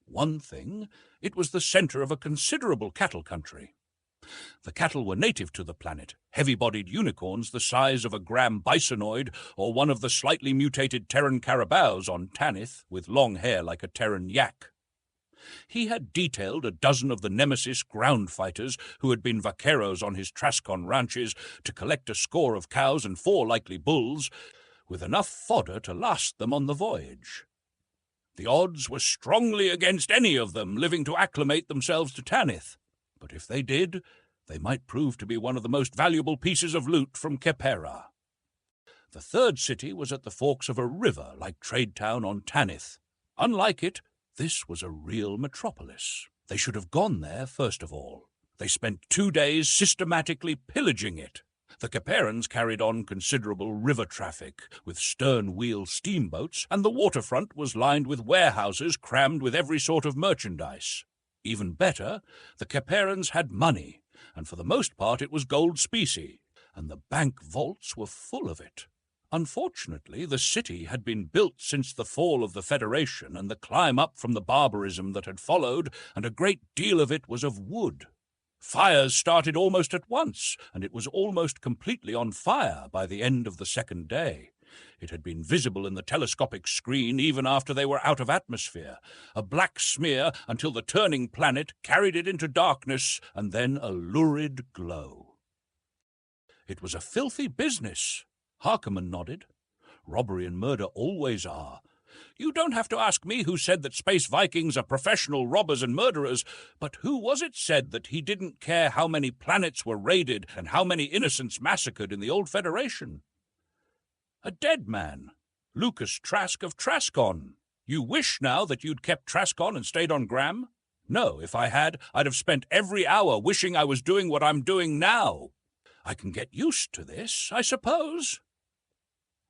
One thing, it was the center of a considerable cattle country. The cattle were native to the planet, heavy-bodied unicorns the size of a gram bisonoid or one of the slightly mutated Terran carabaos on Tanith, with long hair like a Terran yak. He had detailed a dozen of the Nemesis ground fighters who had been vaqueros on his Traskon ranches to collect a score of cows and 4 likely bulls, with enough fodder to last them on the voyage. The odds were strongly against any of them living to acclimate themselves to Tanith, but if they did, they might prove to be one of the most valuable pieces of loot from Khepera. The third city was at the forks of a river like Tradetown on Tanith. Unlike it, this was a real metropolis. They should have gone there first of all. They spent 2 days systematically pillaging it. The Kheperans carried on considerable river traffic with stern-wheel steamboats, and the waterfront was lined with warehouses crammed with every sort of merchandise. Even better, the Kheperans had money, and for the most part it was gold specie, and the bank vaults were full of it. Unfortunately, the city had been built since the fall of the Federation and the climb up from the barbarism that had followed, and a great deal of it was of wood. Fires started almost at once, and it was almost completely on fire by the end of the second day. It had been visible in the telescopic screen even after they were out of atmosphere, a black smear until the turning planet carried it into darkness, and then a lurid glow. It was a filthy business. Harkonnen nodded. Robbery and murder always are. You don't have to ask me who said that space Vikings are professional robbers and murderers, but who was it said that he didn't care how many planets were raided and how many innocents massacred in the old Federation? A dead man. Lucas Trask of Traskon. You wish now that you'd kept Traskon and stayed on Gram? No, if I had, I'd have spent every hour wishing I was doing what I'm doing now. I can get used to this, I suppose.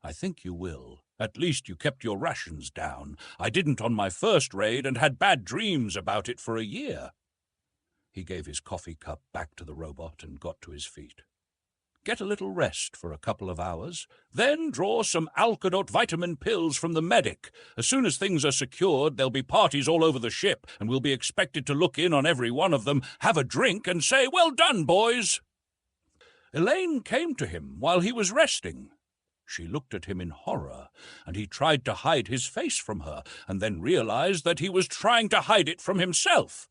I think you will. At least you kept your rations down. I didn't on my first raid and had bad dreams about it for a year. He gave his coffee cup back to the robot and got to his feet. Get a little rest for a couple of hours, then draw some Alkadot vitamin pills from the medic. As soon as things are secured, there'll be parties all over the ship, and we'll be expected to look in on every one of them, have a drink, and say, 'Well done, boys!'" Elaine came to him while he was resting. She looked at him in horror, and he tried to hide his face from her, and then realized that he was trying to hide it from himself.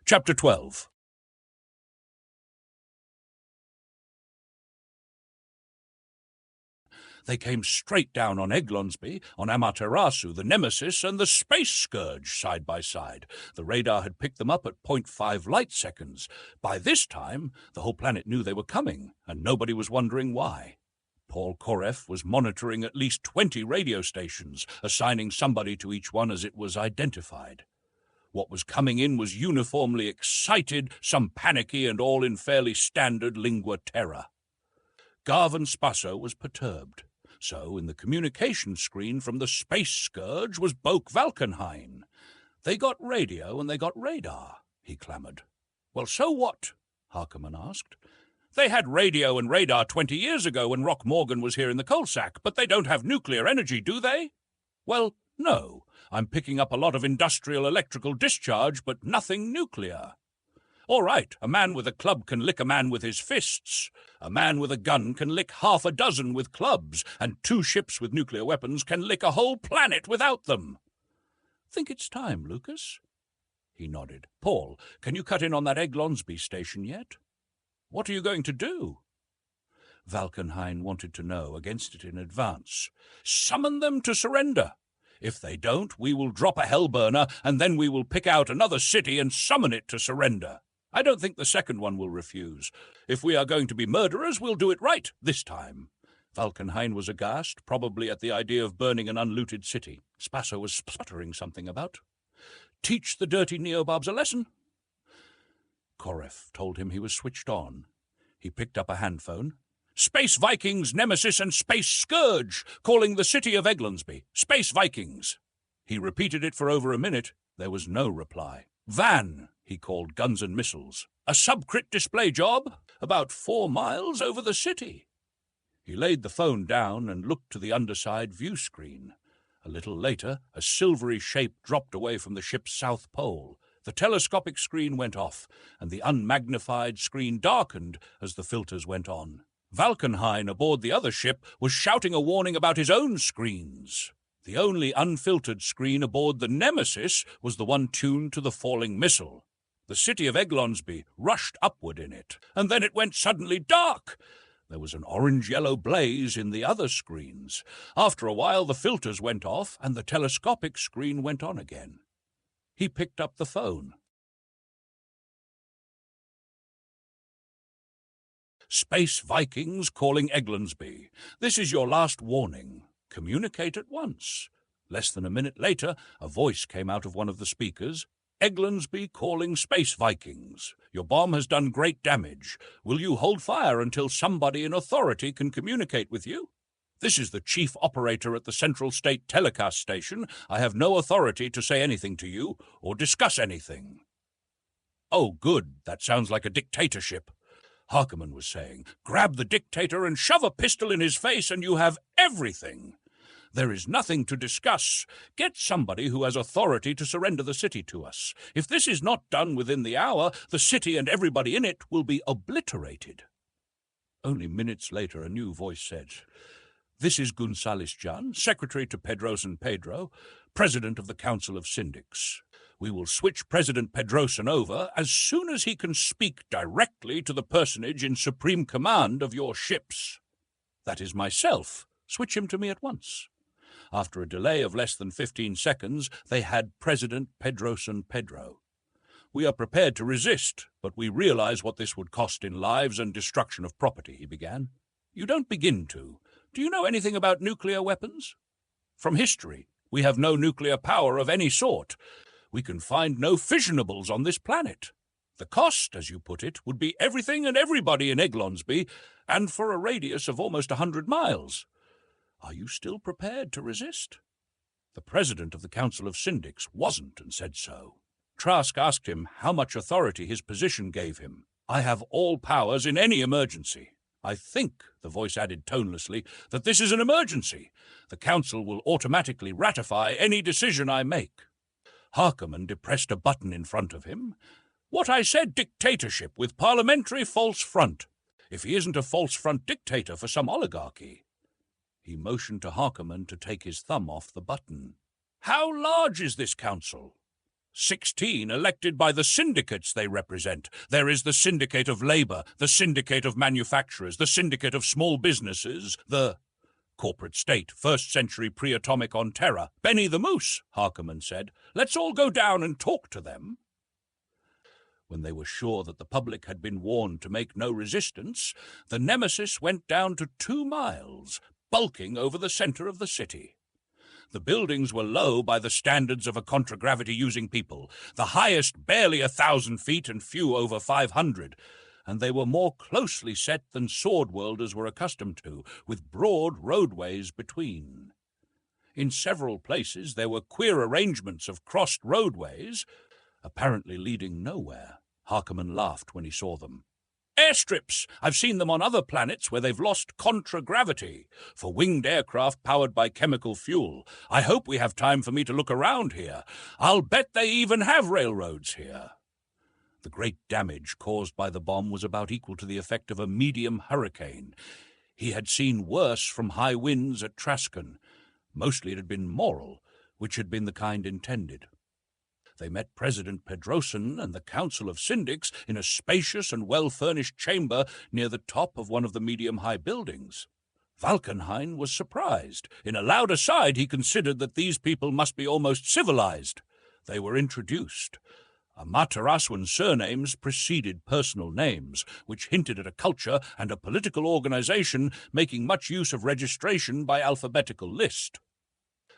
Chapter 12. They came straight down on Eglonsby, on Amaterasu, the Nemesis, and the Space Scourge side by side. The radar had picked them up at 0.5 light seconds. By this time, the whole planet knew they were coming, and nobody was wondering why. Paul Koref was monitoring at least 20 radio stations, assigning somebody to each one as it was identified. What was coming in was uniformly excited, some panicky, and all in fairly standard lingua terra. Garvin Spasso was perturbed. So, in the communication screen from the Space Scourge was Boak Valkenhayn. "They got radio and they got radar," he clamoured. "Well, so what?" Harkerman asked. "They had radio and radar 20 years ago when Rock Morgan was here in the coal sack, but they don't have nuclear energy, do they?" "Well, no. I'm picking up a lot of industrial electrical discharge, but nothing nuclear." "All right, a man with a club can lick a man with his fists. A man with a gun can lick half a dozen with clubs, and 2 ships with nuclear weapons can lick a whole planet without them." "Think it's time, Lucas?" He nodded. "Paul, can you cut in on that Eglonsby station yet?" "What are you going to do?" Valkenhayn wanted to know, against it in advance. "Summon them to surrender. If they don't, we will drop a hellburner, and then we will pick out another city and summon it to surrender. I don't think the second one will refuse. If we are going to be murderers, we'll do it right this time." Valkenhayn was aghast, probably at the idea of burning an unlooted city. Spasso was sputtering something about. "Teach the dirty neobobs a lesson." Koref told him he was switched on. He picked up a handphone. "Space Vikings, Nemesis, and Space Scourge, calling the city of Eglonsby. Space Vikings." He repeated it for over a minute. There was no reply. "Van," he called, guns and missiles. "A subcrit display job, about 4 miles over the city." He laid the phone down and looked to the underside view screen. A little later, a silvery shape dropped away from the ship's south pole. The telescopic screen went off, and the unmagnified screen darkened as the filters went on. Valkenhayn, aboard the other ship, was shouting a warning about his own screens. The only unfiltered screen aboard the Nemesis was the one tuned to the falling missile. The city of Eglonsby rushed upward in it, and then it went suddenly dark. There was an orange-yellow blaze in the other screens. After a while, the filters went off, and the telescopic screen went on again. He picked up the phone. "Space Vikings calling Eglonsby. This is your last warning. Communicate at once." Less than a minute later, a voice came out of one of the speakers. "Eglonsby calling Space Vikings. Your bomb has done great damage. Will you hold fire until somebody in authority can communicate with you? This is the chief operator at the Central State Telecast Station. I have no authority to say anything to you or discuss anything." "Oh, good. That sounds like a dictatorship," Harkerman was saying. "Grab the dictator and shove a pistol in his face and you have everything. There is nothing to discuss. Get somebody who has authority to surrender the city to us. If this is not done within the hour, the city and everybody in it will be obliterated." Only minutes later, a new voice said, "This is Gonzales Jan, Secretary to Pedrosan Pedro, President of the Council of Syndics. We will switch President Pedrosan over as soon as he can speak directly to the personage in supreme command of your ships. That is myself. Switch him to me at once." After a delay of less than 15 seconds, they had President Pedrosan Pedro. "We are prepared to resist, but we realize what this would cost in lives and destruction of property," he began. "You don't begin to. Do you know anything about nuclear weapons? From history, we have no nuclear power of any sort. We can find no fissionables on this planet. The cost, as you put it, would be everything and everybody in Eglonsby, and for a radius of almost 100 miles. Are you still prepared to resist?" The president of the Council of Syndics wasn't and said so. Trask asked him how much authority his position gave him. "I have all powers in any emergency." "I think," the voice added tonelessly, "that this is an emergency. The Council will automatically ratify any decision I make." Harkerman depressed a button in front of him. "What I said, dictatorship with parliamentary false front. If he isn't a false front dictator for some oligarchy." He motioned to Harkerman to take his thumb off the button. "How large is this council?" 16 elected by the syndicates they represent. There is the Syndicate of Labour, the Syndicate of Manufacturers, the Syndicate of Small Businesses, the Corporate State, first century pre-atomic on terror. "Benny the Moose," Harkerman said. "Let's all go down and talk to them." When they were sure that the public had been warned to make no resistance, the nemesis went down to 2 miles, bulking over the centre of the city. The buildings were low by the standards of a contragravity-using people, the highest barely 1,000 feet and few over 500, and they were more closely set than sword-wielders were accustomed to, with broad roadways between. In several places there were queer arrangements of crossed roadways, apparently leading nowhere. Harkerman laughed when he saw them. "Airstrips! I've seen them on other planets where they've lost contragravity, for winged aircraft powered by chemical fuel. I hope we have time for me to look around here. I'll bet they even have railroads here." The great damage caused by the bomb was about equal to the effect of a medium hurricane. He had seen worse from high winds at Trascan. Mostly it had been moral, which had been the kind intended. They met President Pedrosan and the Council of Syndics in a spacious and well-furnished chamber near the top of one of the medium-high buildings. Valkenhayn was surprised. In a loud aside, he considered that these people must be almost civilized. They were introduced. Amaterasuan surnames preceded personal names, which hinted at a culture and a political organization making much use of registration by alphabetical list.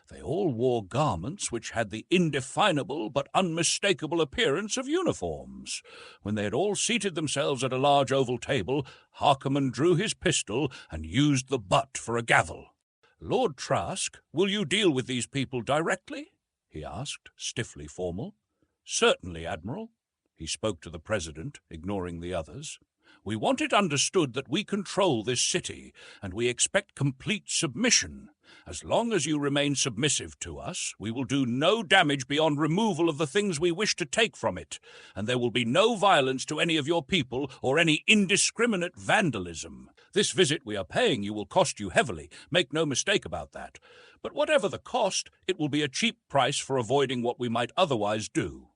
They all wore garments which had the indefinable but unmistakable appearance of uniforms. When they had all seated themselves at a large oval table, Harkerman drew his pistol and used the butt for a gavel. "Lord Trask, will you deal with these people directly?" he asked, stiffly formal. "Certainly, Admiral." He spoke to the President, ignoring the others. "We want it understood that we control this city, and we expect complete submission. As long as you remain submissive to us, we will do no damage beyond removal of the things we wish to take from it, and there will be no violence to any of your people or any indiscriminate vandalism. This visit we are paying you will cost you heavily, make no mistake about that. But whatever the cost, it will be a cheap price for avoiding what we might otherwise do."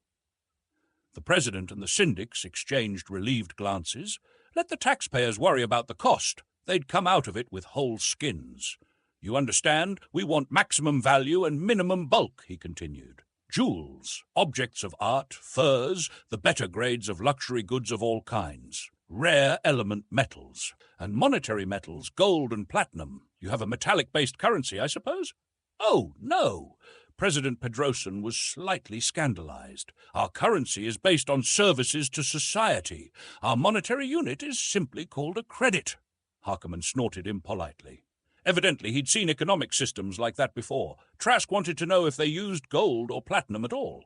The President and the syndics exchanged relieved glances. Let the taxpayers worry about the cost. They'd come out of it with whole skins. "You understand? We want maximum value and minimum bulk," he continued. "Jewels, objects of art, furs, the better grades of luxury goods of all kinds, rare element metals, and monetary metals, gold and platinum. You have a metallic-based currency, I suppose?" "Oh, no." President Pedrosan was slightly scandalized. "Our currency is based on services to society. Our monetary unit is simply called a credit." Harkerman snorted impolitely. Evidently he'd seen economic systems like that before. Trask wanted to know if they used gold or platinum at all.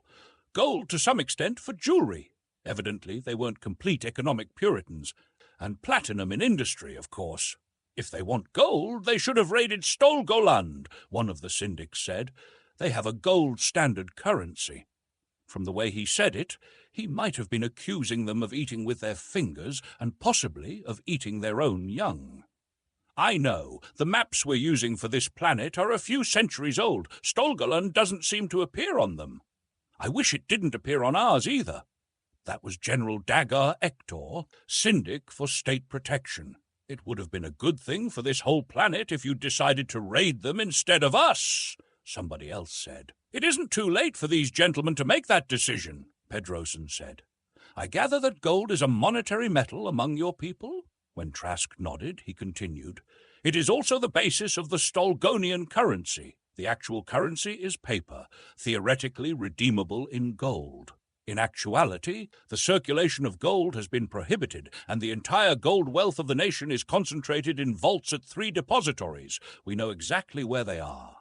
Gold to some extent for jewelry. Evidently they weren't complete economic Puritans. And platinum in industry, of course. "If they want gold, they should have raided Stolgoland," one of the syndics said. "They have a gold standard currency." From the way he said it, he might have been accusing them of eating with their fingers and possibly of eating their own young. "I know. The maps we're using for this planet are a few centuries old. Stolgoland doesn't seem to appear on them. I wish it didn't appear on ours either." That was General Dagar Ector, syndic for state protection. "It would have been a good thing for this whole planet if you'd decided to raid them instead of us," somebody else said. "It isn't too late for these gentlemen to make that decision," Pedrosan said. "I gather that gold is a monetary metal among your people?" When Trask nodded, he continued, "It is also the basis of the Stolgonian currency. The actual currency is paper, theoretically redeemable in gold. In actuality, the circulation of gold has been prohibited, and the entire gold wealth of the nation is concentrated in vaults at 3 depositories. We know exactly where they are."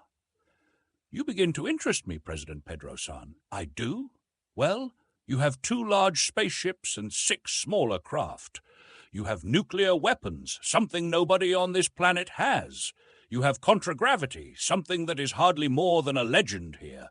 "You begin to interest me, President Pedrosan." "I do? Well, You have 2 large spaceships and 6 smaller craft. You have nuclear weapons, something nobody on this planet has. You have contragravity, something that is hardly more than a legend here.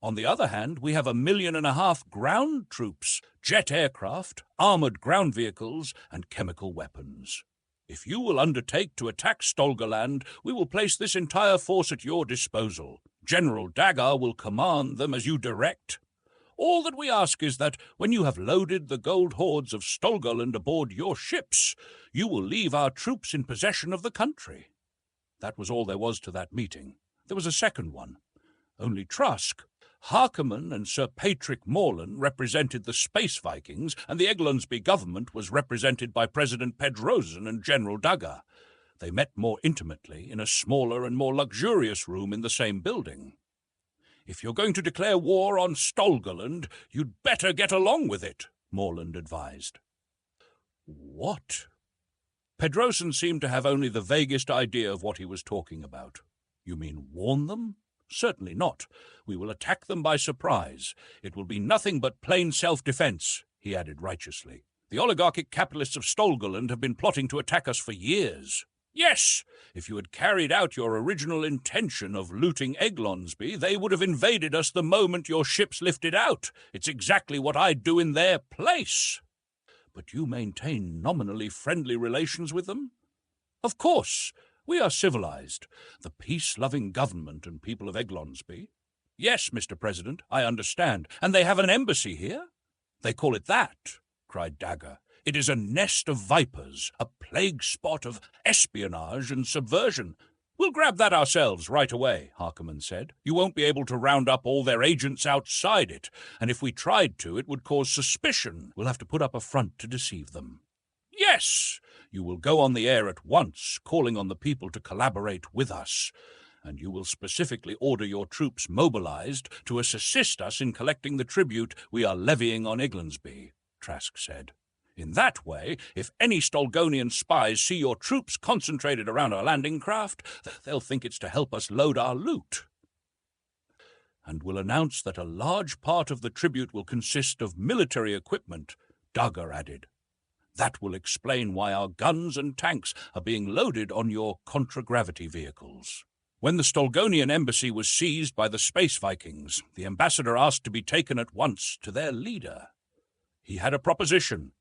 On the other hand, we have 1.5 million ground troops, jet aircraft, armoured ground vehicles, and chemical weapons. If you will undertake to attack Stolgaland, we will place this entire force at your disposal. General Dagger will command them as you direct. All that we ask is that, when you have loaded the gold hoards of Stolgaland aboard your ships, you will leave our troops in possession of the country. That was all there was to that meeting. There was a second one. Only Trask, Harkerman and Sir Patrick Morland represented the Space Vikings, and the Egglonsby government was represented by President Pedrosen and General Dagger. They met more intimately in a smaller and more luxurious room in the same building. "If you're going to declare war on Stolgaland, you'd better get along with it," Morland advised. What? Pedrosen seemed to have only the vaguest idea of what he was talking about. "You mean warn them?" "Certainly not. We will attack them by surprise. It will be nothing but plain self-defense," he added righteously. "The oligarchic capitalists of Stolgaland have been plotting to attack us for years." "Yes, if you had carried out your original intention of looting Egglonsby, they would have invaded us the moment your ships lifted out. It's exactly what I'd do in their place." "But you maintain nominally friendly relations with them?" "Of course. We are civilized. The peace-loving government and people of Egglonsby." "Yes, Mr. President, I understand. And they have an embassy here?" "They call it that," cried Dagger. "It is a nest of vipers, a plague spot of espionage and subversion." "We'll grab that ourselves right away," Harkerman said. "You won't be able to round up all their agents outside it, and if we tried to, it would cause suspicion. We'll have to put up a front to deceive them." "Yes! You will go on the air at once, calling on the people to collaborate with us, and you will specifically order your troops mobilized to assist us in collecting the tribute we are levying on Egglonsby," Trask said. "In that way, if any Stolgonian spies see your troops concentrated around our landing craft, they'll think it's to help us load our loot. And we'll announce that a large part of the tribute will consist of military equipment," Dagger added. "That will explain why our guns and tanks are being loaded on your contragravity vehicles." When the Stolgonian embassy was seized by the Space Vikings, the ambassador asked to be taken at once to their leader. He had a proposition.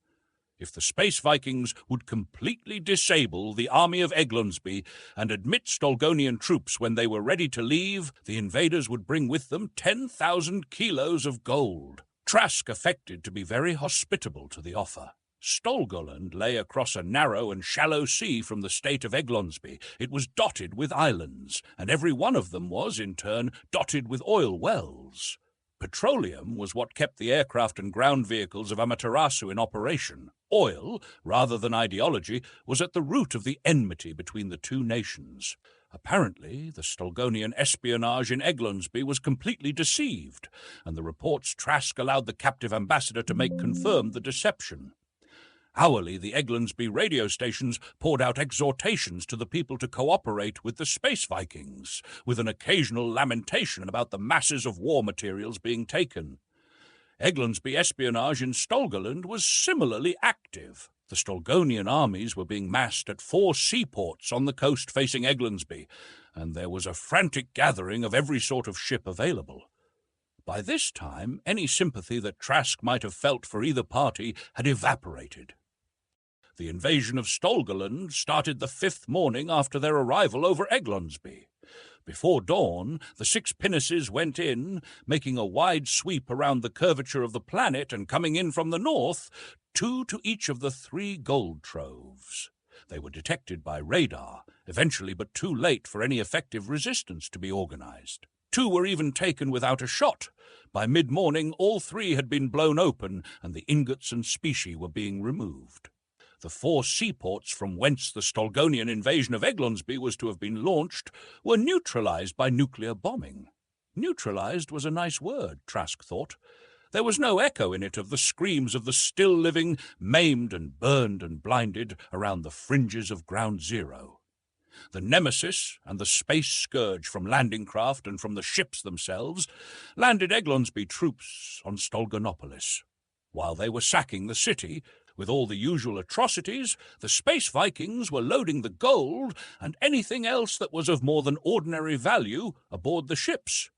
If the Space Vikings would completely disable the army of Egglonsby and admit Stolgonian troops when they were ready to leave, the invaders would bring with them 10,000 kilos of gold. Trask affected to be very hospitable to the offer. Stolgaland lay across a narrow and shallow sea from the state of Egglonsby. It was dotted with islands, and every one of them was, in turn, dotted with oil wells. Petroleum was what kept the aircraft and ground vehicles of Amaterasu in operation. Oil, rather than ideology, was at the root of the enmity between the two nations. Apparently, the Stolgonian espionage in Egglonsby was completely deceived, and the reports Trask allowed the captive ambassador to make confirmed the deception. Hourly, the Egglonsby radio stations poured out exhortations to the people to cooperate with the Space Vikings, with an occasional lamentation about the masses of war materials being taken. Egglonsby espionage in Stolgaland was similarly active. The Stolgonian armies were being massed at 4 seaports on the coast facing Egglonsby, and there was a frantic gathering of every sort of ship available. By this time, any sympathy that Trask might have felt for either party had evaporated. The invasion of Stolgaland started the 5th morning after their arrival over Egglonsby. Before dawn, the 6 pinnaces went in, making a wide sweep around the curvature of the planet and coming in from the north, 2 to each of the 3 gold troves. They were detected by radar, eventually but too late for any effective resistance to be organized. 2 were even taken without a shot. By mid-morning, all 3 had been blown open, and the ingots and specie were being removed. The 4 seaports from whence the Stolgonian invasion of Egglonsby was to have been launched were neutralized by nuclear bombing. Neutralized was a nice word, Trask thought. There was no echo in it of the screams of the still-living, maimed and burned and blinded around the fringes of Ground Zero. The Nemesis and the Space Scourge from landing craft and from the ships themselves landed Egglonsby troops on Stolgonopolis. While they were sacking the city, with all the usual atrocities, the Space Vikings were loading the gold and anything else that was of more than ordinary value aboard the ships.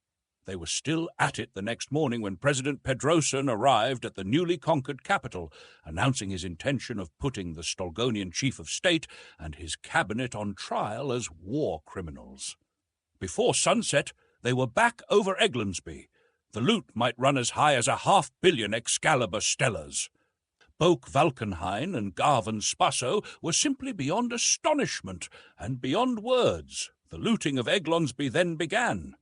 They were still at it the next morning when President Pedrosen arrived at the newly conquered capital, announcing his intention of putting the Stolgonian chief of state and his cabinet on trial as war criminals. Before sunset, they were back over Eglansby. The loot might run as high as 500 million Excalibur stellars. Boak Valkenhayn and Garvan Spasso were simply beyond astonishment and beyond words. The looting of Eglansby then began.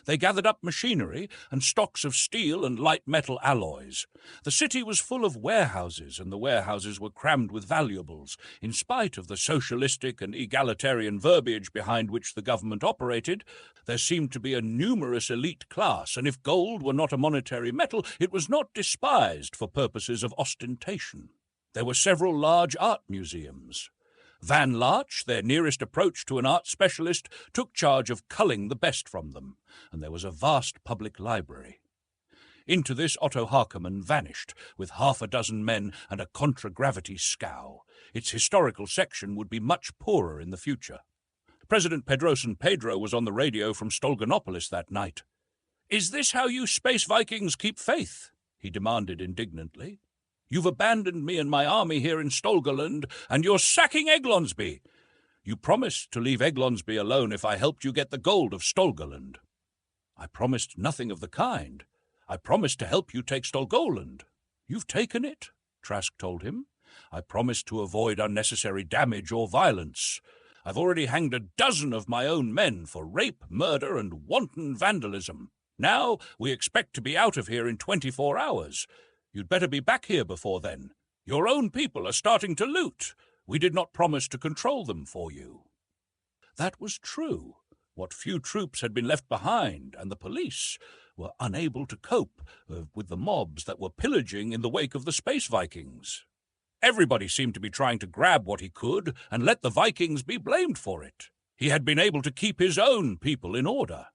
They gathered up machinery and stocks of steel and light metal alloys. The city was full of warehouses, and the warehouses were crammed with valuables. In spite of the socialistic and egalitarian verbiage behind which the government operated, there seemed to be a numerous elite class, and if gold were not a monetary metal, it was not despised for purposes of ostentation. There were several large art museums. Van Larch, their nearest approach to an art specialist, took charge of culling the best from them, and there was a vast public library. Into this Otto Harkonnen vanished, with 6 men and a contragravity scow. Its historical section would be much poorer in the future. President Pedrosen Pedro was on the radio from Stolgonopolis that night. "Is this how you Space Vikings keep faith?" he demanded indignantly. "You've abandoned me and my army here in Stolgoland, and you're sacking Eglansby. You promised to leave Eglansby alone if I helped you get the gold of Stolgoland." "I promised nothing of the kind. I promised to help you take Stolgoland." "You've taken it," Trask told him. "I promised to avoid unnecessary damage or violence. I've already hanged 12 of my own men for rape, murder, and wanton vandalism. Now we expect to be out of here in 24 hours. You'd better be back here before then. Your own people are starting to loot. We did not promise to control them for you." That was true. What few troops had been left behind, and the police, were unable to cope with the mobs that were pillaging in the wake of the Space Vikings. Everybody seemed to be trying to grab what he could and let the Vikings be blamed for it. He had been able to keep his own people in order.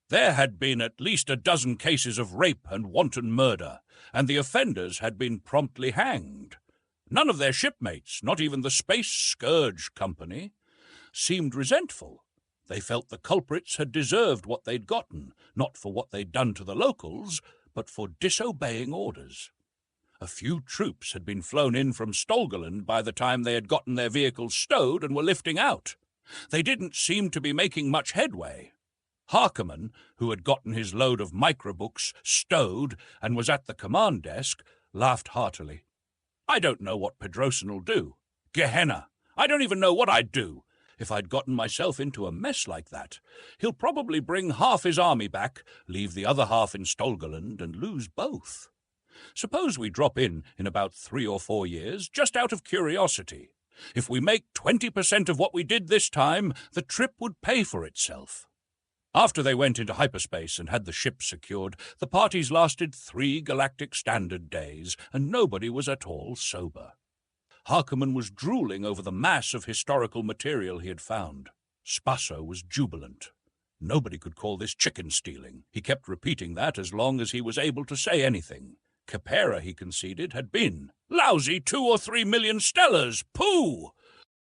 There had been at least 12 cases of rape and wanton murder, and the offenders had been promptly hanged. None of their shipmates, not even the Space Scourge Company, seemed resentful. They felt the culprits had deserved what they'd gotten, not for what they'd done to the locals, but for disobeying orders. A few troops had been flown in from Stolgoland by the time they had gotten their vehicles stowed and were lifting out. They didn't seem to be making much headway. Harkonnen, who had gotten his load of microbooks stowed and was at the command desk, laughed heartily. "I don't know what Pedrosen'll do. Gehenna! I don't even know what I'd do if I'd gotten myself into a mess like that. He'll probably bring half his army back, leave the other half in Stolgoland, and lose both. Suppose we drop in about 3 or 4 years, just out of curiosity. If we make 20% of what we did this time, the trip would pay for itself." After they went into hyperspace and had the ship secured, the parties lasted 3 galactic standard days, and nobody was at all sober. Harkonnen was drooling over the mass of historical material he had found. Spasso was jubilant. Nobody could call this chicken stealing. He kept repeating that as long as he was able to say anything. Capera, he conceded, had been. "Lousy 2 or 3 million stellars! Pooh!